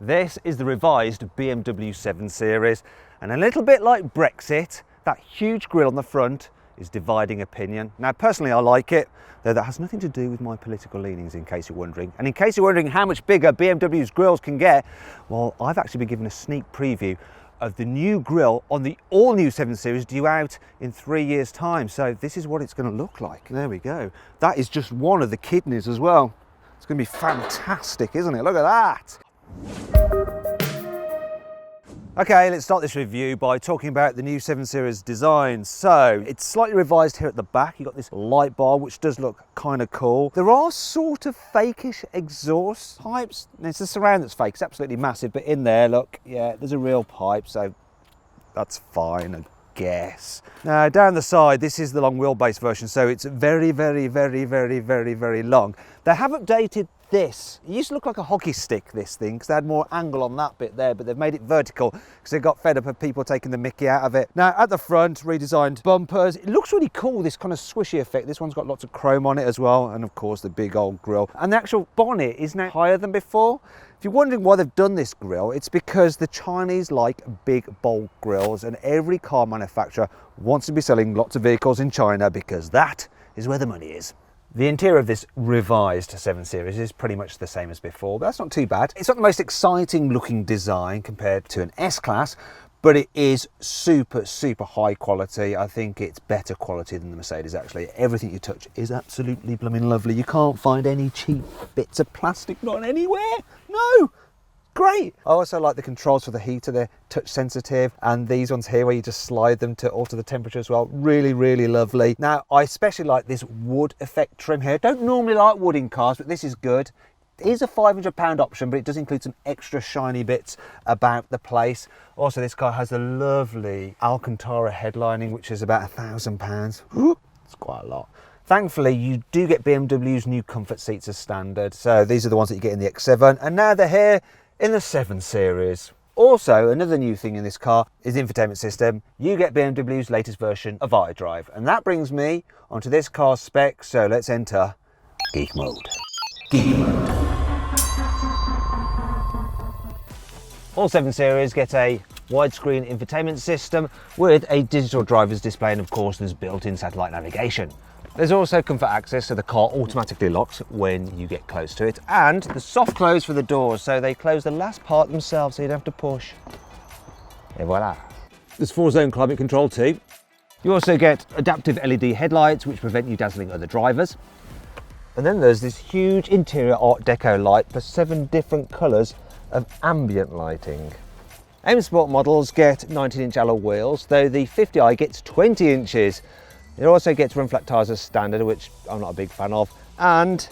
This is the revised BMW 7 Series, and a little bit like Brexit, that huge grille on the front is dividing opinion. Now personally I like it, though that has nothing to do with my political leanings, in case you're wondering. And in case you're wondering how much bigger BMW's grilles can get, well, I've actually been given a sneak preview of the new grille on the all-new 7 Series due out in 3 years' time. So this is what it's going to look like. There we go. That is just one of the kidneys as well. It's going to be fantastic, isn't it? Look at that. Okay, let's start this review by talking about the new 7 Series design. So it's slightly revised here at the back. You've got this light bar, which does look kind of cool. There are sort of fakeish exhaust pipes. And it's the surround that's fake. It's absolutely massive, but in there, look, yeah, there's a real pipe, so that's fine, I guess. Now down the side, this is the long wheelbase version, so it's very, very, very, very, very, very long. They have updated this. It used to look like a hockey stick, this thing, because they had more angle on that bit there, but they've made it vertical because they got fed up of people taking the mickey out of it. Now at the front, redesigned bumpers. It looks really cool, this kind of swishy effect. This one's got lots of chrome on it as well, and of course the big old grille. And the actual bonnet is now higher than before. If you're wondering why they've done this grille, it's because the Chinese like big, bold grilles, and every car manufacturer wants to be selling lots of vehicles in China because that is where the money is. The interior of this revised 7 Series is pretty much the same as before, but that's not too bad. It's not the most exciting looking design compared to an S-Class, but it is super, super high quality. I think it's better quality than the Mercedes actually. Everything you touch is absolutely blooming lovely. You can't find any cheap bits of plastic, not anywhere. No, great. I also like the controls for the heater. They're touch sensitive, and these ones here where you just slide them to alter the temperature as well. Really, really lovely. Now, I especially like this wood effect trim here. Don't normally like wood in cars, but this is good. It is a £500 option, but it does include some extra shiny bits about the place. Also, this car has a lovely Alcantara headlining, which is about £1,000. It's quite a lot. Thankfully, you do get BMW's new comfort seats as standard. So these are the ones that you get in the X7, and now they're here in the 7 Series. Also, another new thing in this car is the infotainment system. You get BMW's latest version of iDrive, and that brings me onto this car's spec. So let's enter geek mode. Geek mode. All 7 Series get a widescreen infotainment system with a digital driver's display, and of course there's built-in satellite navigation. There's also comfort access, so the car automatically locks when you get close to it, and the soft close for the doors, so they close the last part themselves so you don't have to push. Et voila. There's 4-zone climate control too. You also get adaptive LED headlights which prevent you dazzling other drivers. And then there's this huge interior Art Deco light for 7 different colours of ambient lighting. M Sport models get 19-inch alloy wheels, though the 50i gets 20 inches. It also gets run flat tyres as standard, which I'm not a big fan of, and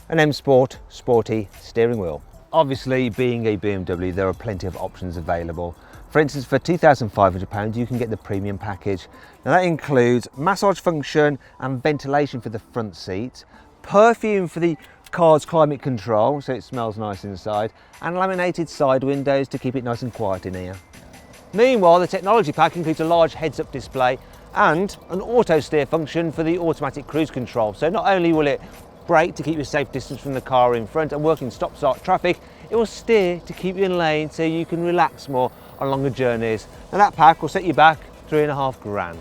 an M Sport sporty steering wheel. Obviously, being a BMW, there are plenty of options available. For instance, for £2,500, you can get the premium package. Now that includes massage function and ventilation for the front seat, perfume for the car's climate control, so it smells nice inside, and laminated side windows to keep it nice and quiet in here. Meanwhile, the technology pack includes a large heads-up display and an auto steer function for the automatic cruise control. So not only will it brake to keep you a safe distance from the car in front and work in stop-start traffic, it will steer to keep you in lane so you can relax more on longer journeys. Now that pack will set you back £3.5 grand.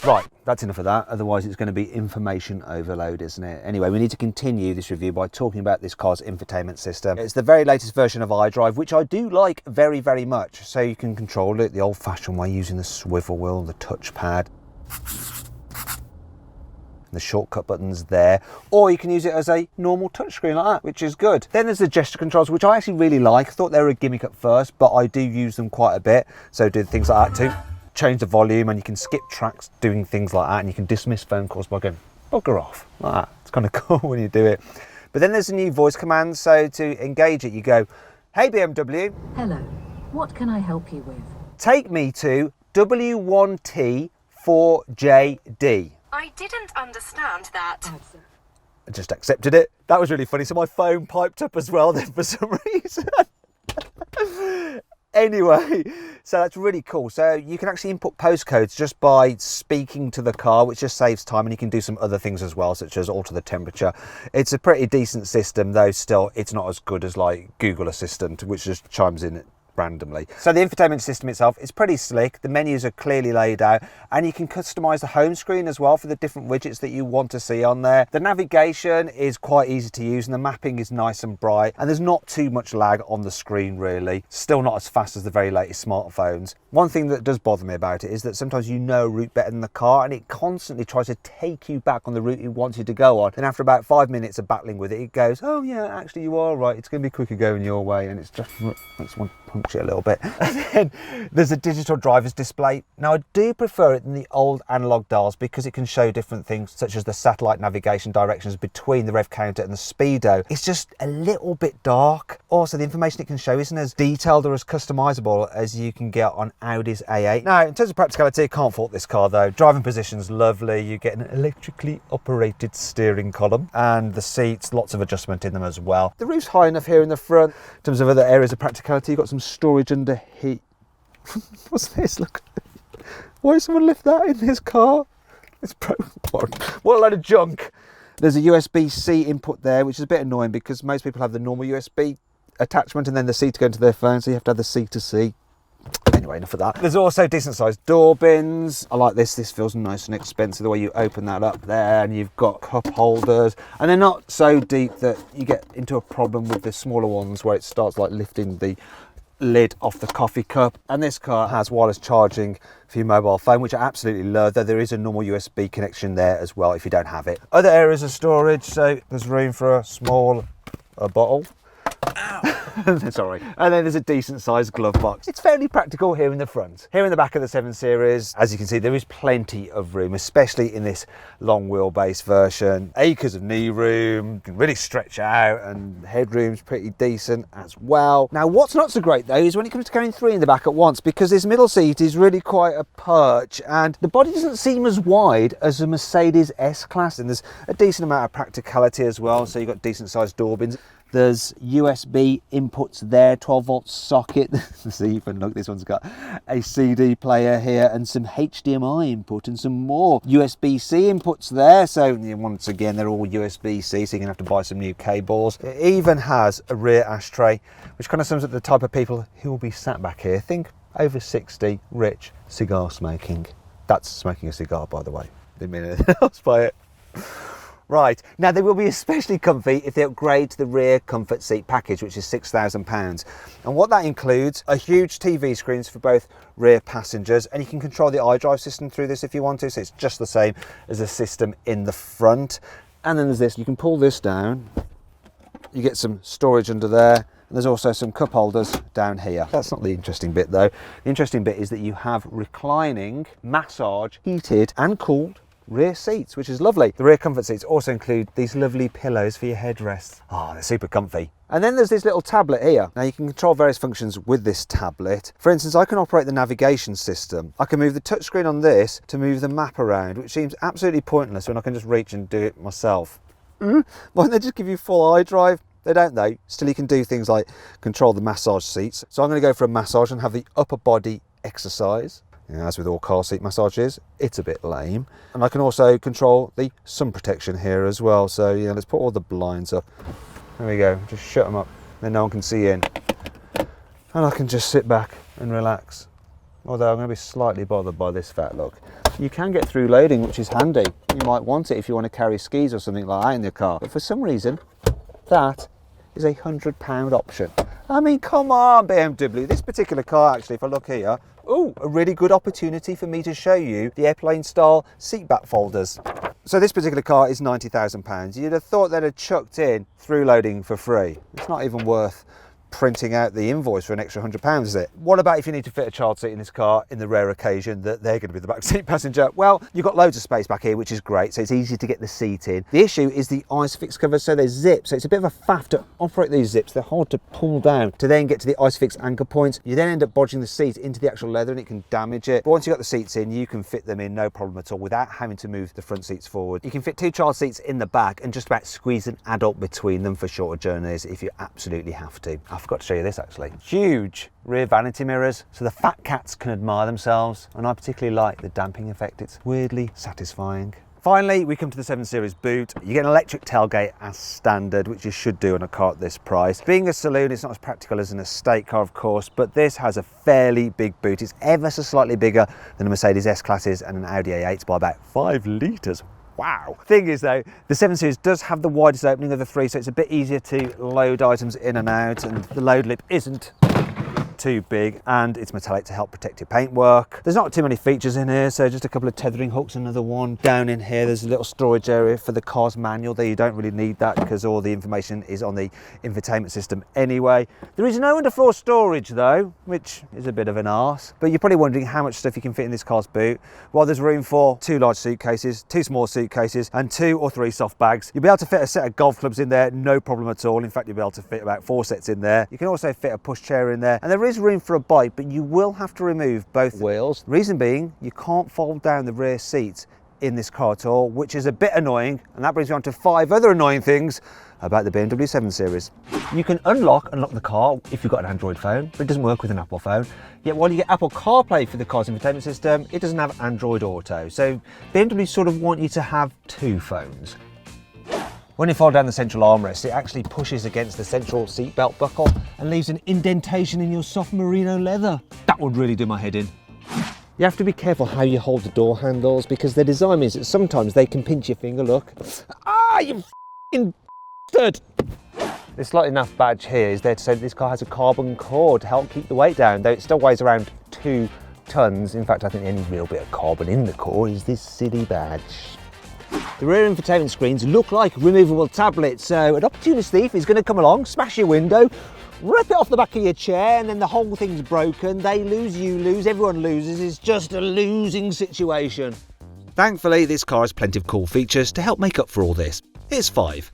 Right, that's enough of that, otherwise it's going to be information overload, isn't it? Anyway, we need to continue this review by talking about this car's infotainment system. It's the very latest version of iDrive, which I do like very, very much. So you can control it the old-fashioned way using the swivel wheel, the touchpad, the shortcut buttons there, or you can use it as a normal touchscreen like that, which is good. Then there's the gesture controls, which I actually really like. I thought they were a gimmick at first, but I do use them quite a bit. So do things like that too. Change the volume, and you can skip tracks doing things like that, and you can dismiss phone calls by going bugger off like that. It's kind of cool when you do it. But then there's a new voice command, so to engage it you go, hey BMW, hello, what can I help you with? Take me to W1T 4JD. I didn't understand that. I just accepted it. That was really funny. So my phone piped up as well then for some reason. Anyway, so that's really cool. So you can actually input postcodes just by speaking to the car, which just saves time, and you can do some other things as well, such as alter the temperature. It's a pretty decent system, though still it's not as good as like Google Assistant, which just chimes in randomly. So the infotainment system itself is pretty slick. The menus are clearly laid out, and you can customize the home screen as well for the different widgets that you want to see on there. The navigation is quite easy to use, and the mapping is nice and bright, and there's not too much lag on the screen really. Still not as fast as the very latest smartphones. One thing that does bother me about it is that sometimes you know a route better than the car, and it constantly tries to take you back on the route it wants you to go on. And after about 5 minutes of battling with it, it goes, oh yeah, actually you are right, it's going to be quicker going your way, and it's just makes one punch it a little bit. And then there's a digital driver's display. Now I do prefer it than the old analog dials because it can show different things such as the satellite navigation directions between the rev counter and the speedo. It's just a little bit dark. Also, the information it can show isn't as detailed or as customizable as you can get on Audi's A8. Now, in terms of practicality, I can't fault this car though. Driving position's lovely. You get an electrically operated steering column, and the seats, lots of adjustment in them as well. The roof's high enough here in the front. In terms of other areas of practicality, you've got some storage under here. What's this? Look. Why did someone lift that in this car? It's what a load of junk. There's a USB-C input there, which is a bit annoying because most people have the normal USB attachment and then the C to go into their phone, so you have to have the C to C. Anyway, enough of that. There's also decent sized door bins. I like this. This feels nice and expensive, the way you open that up there, and you've got cup holders, and they're not so deep that you get into a problem with the smaller ones where it starts like lifting the lid off the coffee cup. And this car has wireless charging for your mobile phone, which I absolutely love, though there is a normal USB connection there as well if you don't have it. Other areas of storage, so there's room for a small bottle. Sorry. And then there's a decent sized glove box. It's fairly practical here in the front. Here in the back of the 7 Series, as you can see, there is plenty of room, especially in this long wheelbase version. Acres of knee room, you can really stretch out, and headroom's pretty decent as well. Now, what's not so great though is when it comes to carrying 3 in the back at once, because this middle seat is really quite a perch, and the body doesn't seem as wide as a Mercedes S-Class, and there's a decent amount of practicality as well. So you've got decent sized door bins. There's USB inputs there, 12 volt socket. See, even look, this one's got a CD player here and some HDMI input and some more USB-C inputs there. So once again, they're all USB-C, so you're gonna have to buy some new cables. It even has a rear ashtray, which kind of sums up the type of people who will be sat back here. Think over 60, rich, cigar smoking. That's smoking a cigar, by the way. Didn't mean anything else by it. Right, now they will be especially comfy if they upgrade to the rear comfort seat package, which is £6,000. And what that includes are huge TV screens for both rear passengers, and you can control the iDrive system through this if you want to, so it's just the same as the system in the front. And then there's this, you can pull this down, you get some storage under there, and there's also some cup holders down here. That's not the interesting bit though. The interesting bit is that you have reclining, massage, heated and cooled rear seats, which is lovely. The rear comfort seats also include these lovely pillows for your headrests. Oh, they're super comfy. And then there's this little tablet here. Now you can control various functions with this tablet. For instance, I can operate the navigation system. I can move the touchscreen on this to move the map around, which seems absolutely pointless when I can just reach and do it myself. Why don't they just give you full iDrive? They don't though. Still, you can do things like control the massage seats. So I'm going to go for a massage and have the upper body exercise. As with all car seat massages, it's a bit lame. And I can also control the sun protection here as well. So yeah, let's put all the blinds up. There we go, just shut them up, then no one can see in. And I can just sit back and relax. Although I'm going to be slightly bothered by this fat look. You can get through loading, which is handy. You might want it if you want to carry skis or something like that in your car. But for some reason, that is a £100 option. I mean, come on, BMW. This particular car, actually, if I look here, oh, a really good opportunity for me to show you the airplane style seat back folders. So this particular car is £90,000. You'd have thought they'd have chucked in through loading for free. It's not even worth printing out the invoice for an extra £100, is it? What about if you need to fit a child seat in this car in the rare occasion that they're going to be the back seat passenger? Well, you've got loads of space back here, which is great, so it's easy to get the seat in. The issue is the ISOFIX covers, so they're zips, so it's a bit of a faff to operate these zips. They're hard to pull down to then get to the ISOFIX anchor points. You then end up bodging the seat into the actual leather and it can damage it. But once you've got the seats in, you can fit them in no problem at all without having to move the front seats forward. You can fit 2 child seats in the back and just about squeeze an adult between them for shorter journeys if you absolutely have to. I forgot to show you this actually. Huge rear vanity mirrors, so the fat cats can admire themselves, and I particularly like the damping effect. It's weirdly satisfying. Finally, we come to the 7 Series boot. You get an electric tailgate as standard, which you should do on a car at this price. Being a saloon, it's not as practical as an estate car, of course, but this has a fairly big boot. It's ever so slightly bigger than a Mercedes S-Classes and an Audi A8 by about 5 litres. Wow. Thing is though, the 7 Series does have the widest opening of the three, so it's a bit easier to load items in and out, and the load lip isn't too big, and it's metallic to help protect your paintwork. There's not too many features in here, so just a couple of tethering hooks, another one down in here. There's a little storage area for the car's manual there. You don't really need that because all the information is on the infotainment system anyway. There is no underfloor storage though, which is a bit of an arse, but you're probably wondering how much stuff you can fit in this car's boot. Well, there's room for 2 large suitcases, 2 small suitcases, and 2 or 3 soft bags. You'll be able to fit a set of golf clubs in there, no problem at all. In fact, you'll be able to fit about 4 sets in there. You can also fit a pushchair in there, and there is room for a bike, but you will have to remove both wheels. Reason being, you can't fold down the rear seats in this car at all, which is a bit annoying, and that brings me on to 5 other annoying things about the BMW 7 Series. You can unlock the car if you've got an Android phone, but it doesn't work with an Apple phone. Yet while you get Apple CarPlay for the car's infotainment system, it doesn't have Android Auto. So BMW sort of want you to have 2 phones. When you fold down the central armrest, it actually pushes against the central seatbelt buckle and leaves an indentation in your soft merino leather. That would really do my head in. You have to be careful how you hold the door handles, because their design means that sometimes they can pinch your finger, look. Ah, you f***ing bastard! This slightly naff badge here is there to say that this car has a carbon core to help keep the weight down, though it still weighs around 2 tons. In fact, I think the only real bit of carbon in the core is this silly badge. The rear infotainment screens look like removable tablets, so an opportunist thief is going to come along, smash your window, rip it off the back of your chair, and then the whole thing's broken. They lose, you lose, everyone loses. It's just a losing situation. Thankfully, this car has plenty of cool features to help make up for all this. Here's 5.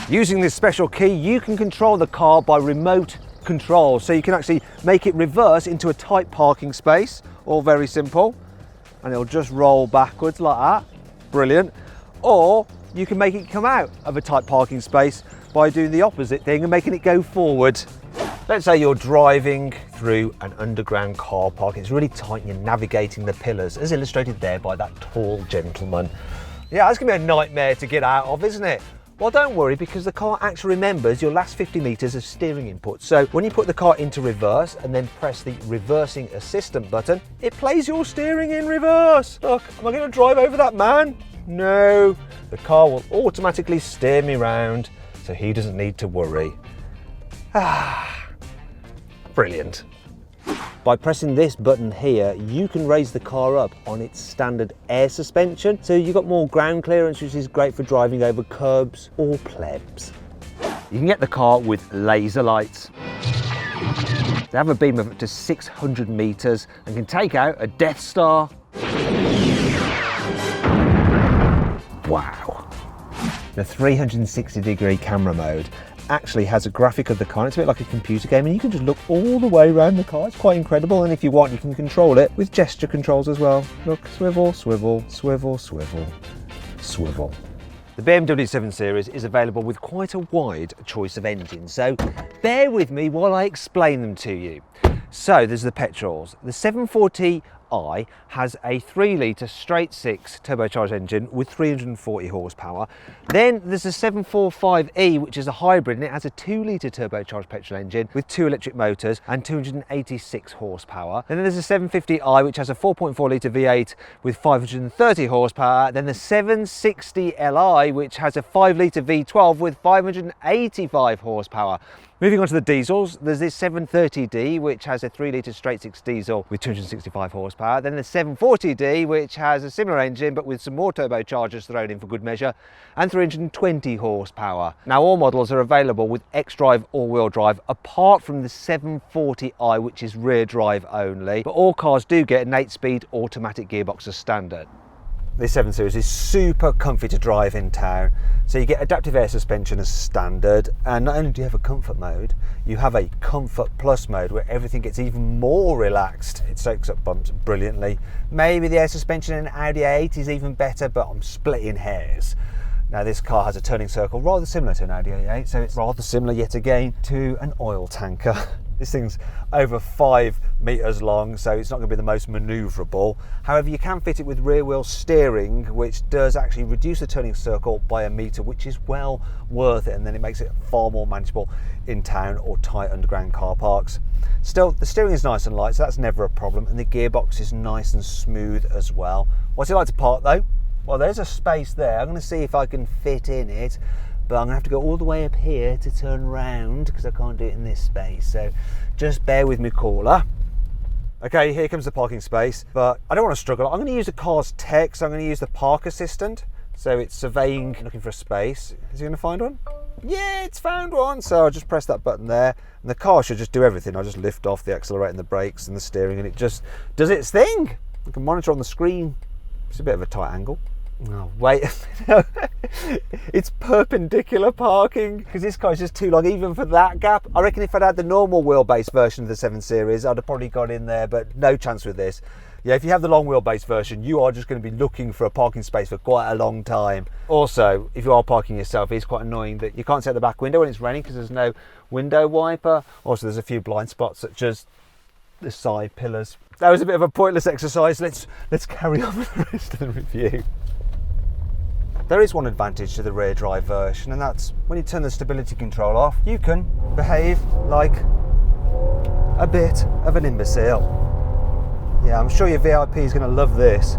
Using this special key, you can control the car by remote control, so you can actually make it reverse into a tight parking space, all very simple, and it'll just roll backwards like that. Brilliant. Or you can make it come out of a tight parking space by doing the opposite thing and making it go forward. Let's say you're driving through an underground car park. It's really tight and you're navigating the pillars, as illustrated there by that tall gentleman. Yeah, that's gonna be a nightmare to get out of, isn't it? Well, don't worry, because the car actually remembers your last 50 meters of steering input. So when you put the car into reverse and then press the reversing assistant button, it plays your steering in reverse. Look, am I gonna drive over that man? No, the car will automatically steer me round, so he doesn't need to worry. Ah, brilliant. By pressing this button here, you can raise the car up on its standard air suspension, so you've got more ground clearance, which is great for driving over curbs or plebs. You can get the car with laser lights. They have a beam of up to 600 meters and can take out a Death Star. Wow. The 360-degree camera mode actually has a graphic of the car. It's a bit like a computer game, and you can just look all the way around the car. It's quite incredible, and if you want, you can control it with gesture controls as well. Look, swivel, swivel, swivel, swivel, swivel. The BMW 7 Series is available with quite a wide choice of engines, so bear with me while I explain them to you. So there's the petrols. The 740i has a 3-litre straight-six turbocharged engine with 340 horsepower. Then there's the 745e, which is a hybrid, and it has a 2-litre turbocharged petrol engine with 2 electric motors and 286 horsepower. And then there's the 750i, which has a 4.4-litre V8 with 530 horsepower. Then the 760li, which has a 5-litre V12 with 585 horsepower. Moving on to the diesels, there's this 730D, which has a 3-litre straight-six diesel with 265 horsepower. Then the 740D, which has a similar engine but with some more turbochargers thrown in for good measure, and 320 horsepower. Now, all models are available with xDrive all-wheel drive, apart from the 740i, which is rear drive only, but all cars do get an 8-speed automatic gearbox as standard. This 7 Series is super comfy to drive in town. So you get adaptive air suspension as standard, and not only do you have a comfort mode, you have a comfort plus mode where everything gets even more relaxed. It soaks up bumps brilliantly. Maybe the air suspension in Audi A8 is even better, but I'm splitting hairs. Now this car has a turning circle rather similar to an Audi A8, so it's rather similar yet again to an oil tanker. This thing's over 5 meters long, so it's not going to be the most maneuverable. However, you can fit it with rear wheel steering, which does actually reduce the turning circle by 1 meter, which is well worth it, and then it makes it far more manageable in town or tight underground car parks. Still, the steering is nice and light, so that's never a problem, and the gearbox is nice and smooth as well. What's it like to park though? Well, there's a space there. I'm going to see if I can fit in it, but I'm going to have to go all the way up here to turn round because I can't do it in this space. So just bear with me, caller. Okay, here comes the parking space, but I don't want to struggle. I'm going to use the car's tech, so I'm going to use the park assistant. So it's surveying, looking for a space. Is he going to find one? Yeah, it's found one. So I'll just press that button there, and the car should just do everything. I'll just lift off the accelerator and the brakes and the steering, and it just does its thing. You can monitor on the screen. It's a bit of a tight angle. Oh, wait a minute. It's perpendicular parking because this car is just too long even for that gap. I reckon if I'd had the normal wheelbase version of the 7 Series, I'd have probably got in there, but no chance with this. Yeah, if you have the long wheelbase version, you are just going to be looking for a parking space for quite a long time. Also, if you are parking yourself, it's quite annoying that you can't see out the back window when it's raining because there's no window wiper. Also, there's a few blind spots such as the side pillars. That was a bit of a pointless exercise. Let's carry on with the rest of the review. There is one advantage to the rear drive version, and that's when you turn the stability control off, you can behave like a bit of an imbecile. Yeah, I'm sure your VIP is going to love this.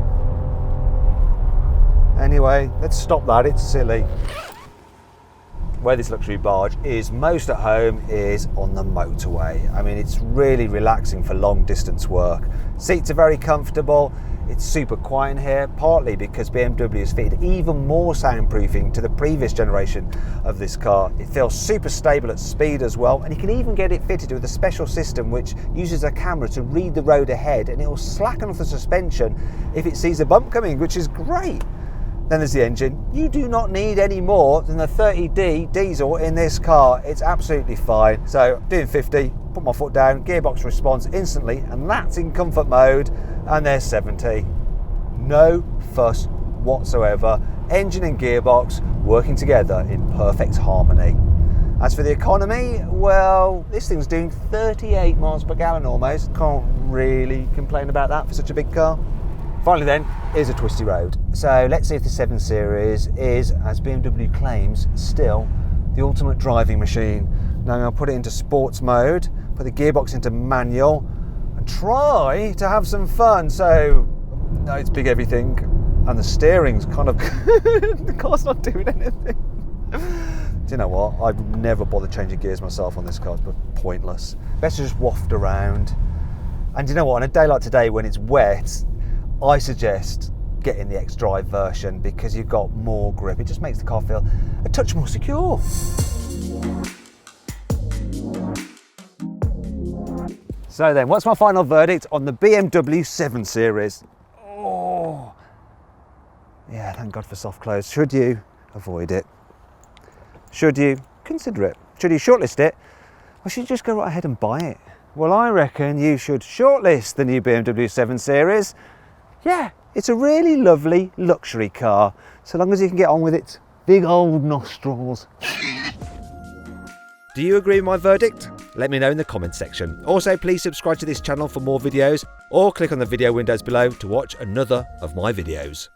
Anyway, let's stop that, it's silly. Where this luxury barge is most at home is on the motorway. I mean, it's really relaxing for long distance work. Seats are very comfortable. It's super quiet in here, partly because BMW has fitted even more soundproofing to the previous generation of this car. It feels super stable at speed as well, and you can even get it fitted with a special system which uses a camera to read the road ahead, and it will slacken off the suspension if it sees a bump coming, which is great. Then there's the engine. You do not need any more than the 30D diesel in this car. It's absolutely fine. So doing 50, put my foot down, gearbox response instantly, and that's in comfort mode, and there's 70. No fuss whatsoever. Engine and gearbox working together in perfect harmony. As for the economy, well, this thing's doing 38 miles per gallon almost. Can't really complain about that for such a big car. Finally then, here's a twisty road. So let's see if the 7 Series is, as BMW claims, still the ultimate driving machine. Now I'm going to put it into sports mode, put the gearbox into manual, and try to have some fun. So, no, it's big everything, and the steering's kind of, the car's not doing anything. Do you know what? I've never bothered changing gears myself on this car, but pointless. Best to just waft around. And you know what, on a day like today when it's wet, I suggest getting the X-Drive version because you've got more grip. It just makes the car feel a touch more secure. So then, what's my final verdict on the BMW 7 Series? Oh, yeah, thank God for soft close. Should you avoid it? Should you consider it? Should you shortlist it? Or should you just go right ahead and buy it? Well, I reckon you should shortlist the new BMW 7 Series. Yeah, it's a really lovely luxury car, so long as you can get on with its big old nostrils. Do you agree with my verdict? Let me know in the comments section. Also, please subscribe to this channel for more videos, or click on the video windows below to watch another of my videos.